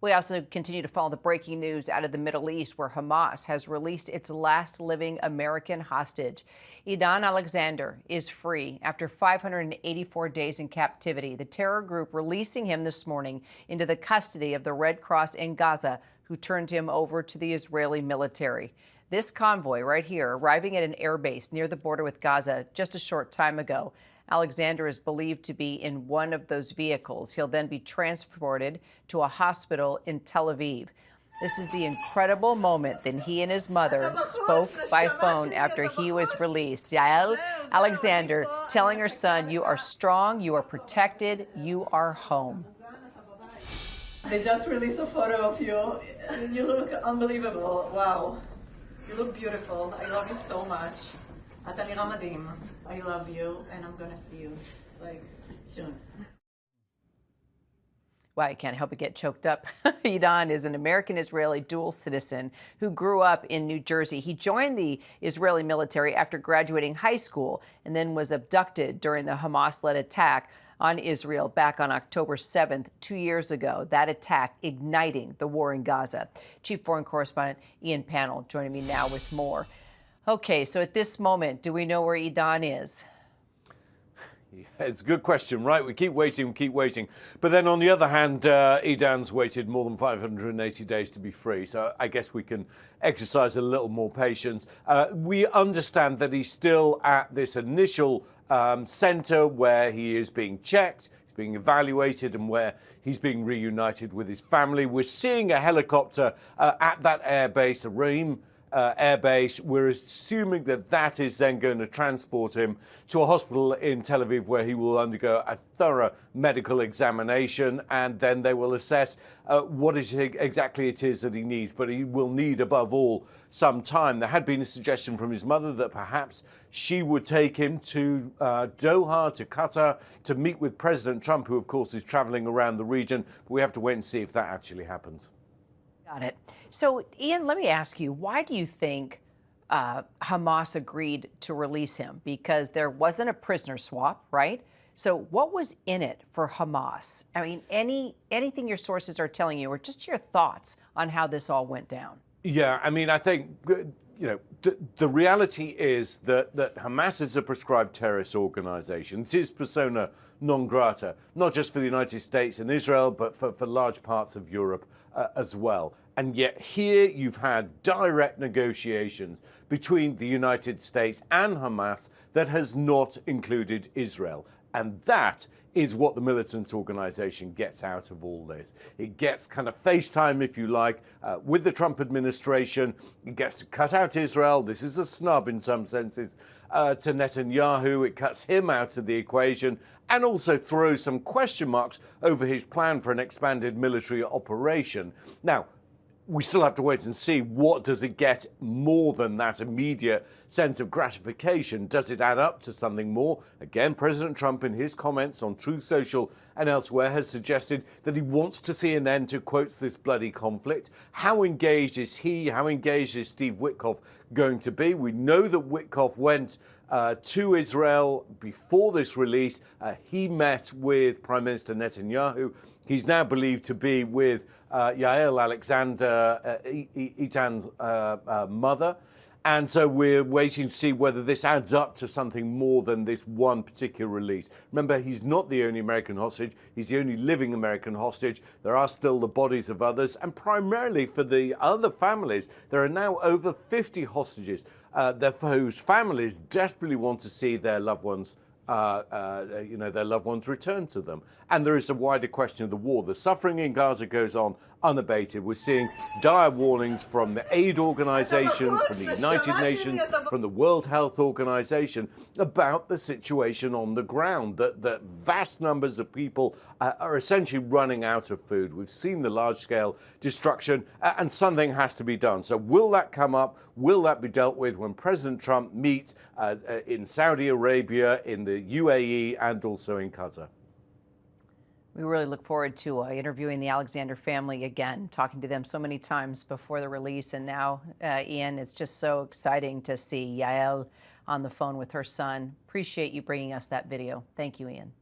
We also continue to follow the breaking news out of the Middle East, where Hamas has released its last living American hostage. Edan Alexander is free after 584 days in captivity. The terror group releasing him this morning into the custody of the Red Cross in Gaza, who turned him over to the Israeli military. This convoy right here, arriving at an airbase near the border with Gaza just a short time ago. Alexander is believed to be in one of those vehicles. He'll then be transported to a hospital in Tel Aviv. This is the incredible moment that he and his mother spoke by phone after he was released. Yael Alexander telling her son, "You are strong, you are protected, you are home." They just released a photo of you. You look unbelievable. Wow. You look beautiful. I love you so much. אתה נראה מדהים. I love you, and I'm gonna see you, like, soon. Wow, you can't help but get choked up. Edan is an American-Israeli dual citizen who grew up in New Jersey. He joined the Israeli military after graduating high school and then was abducted during the Hamas-led attack on Israel back on October 7th, 2 years ago. That attack igniting the war in Gaza. Chief Foreign Correspondent Ian Pannell joining me now with more. Okay, so at this moment, do we know where Edan is? Yeah, it's a good question, right? We keep waiting. But then on the other hand, Edan's waited more than 580 days to be free. So I guess we can exercise a little more patience. We understand that he's still at this initial center where he is being checked, he's being evaluated, and where he's being reunited with his family. We're seeing a helicopter at that airbase, a Reem airbase. We're assuming that that is then going to transport him to a hospital in Tel Aviv where he will undergo a thorough medical examination, and then they will assess what exactly it is that he needs. But he will need, above all, some time. There had been a suggestion from his mother that perhaps she would take him to Doha, to Qatar, to meet with President Trump, who, of course, is traveling around the region. But we have to wait and see if that actually happens. Got it. So, Ian, let me ask you, why do you think Hamas agreed to release him? Because there wasn't a prisoner swap, right? So what was in it for Hamas? I mean, anything your sources are telling you, or just your thoughts on how this all went down? Yeah, I mean, I think, the reality is that Hamas is a prescribed terrorist organization. It is persona non grata, not just for the United States and Israel, but for large parts of Europe as well. And yet here you've had direct negotiations between the United States and Hamas that has not included Israel. And that is what the militant organization gets out of all this. It gets kind of FaceTime, if you like, with the Trump administration. It gets to cut out Israel. This is a snub in some senses to Netanyahu. It cuts him out of the equation and also throws some question marks over his plan for an expanded military operation. Now, we still have to wait and see, what does it get more than that immediate sense of gratification? Does it add up to something more? Again, President Trump, in his comments on Truth Social and elsewhere, has suggested that he wants to see an end to, quotes, this bloody conflict. How engaged is he? How engaged is Steve Witkoff going to be? We know that Witkoff went to Israel before this release. He met with Prime Minister Netanyahu. He's now believed to be with Yael Alexander, Edan's mother. And so we're waiting to see whether this adds up to something more than this one particular release. Remember, he's not the only American hostage. He's the only living American hostage. There are still the bodies of others. And primarily for the other families, there are now over 50 hostages whose families desperately want to see their loved ones their loved ones return to them. And there is a wider question of the war. The suffering in Gaza goes on unabated. We're seeing dire warnings from the aid organizations, from the United Nations, from the World Health Organization about the situation on the ground, that vast numbers of people are essentially running out of food. We've seen the large-scale destruction, and something has to be done. So will that come up? Will that be dealt with when President Trump meets in Saudi Arabia, in the UAE, and also in Qatar? We really look forward to interviewing the Alexander family again, talking to them so many times before the release. And now, Ian, it's just so exciting to see Yael on the phone with her son. Appreciate you bringing us that video. Thank you, Ian.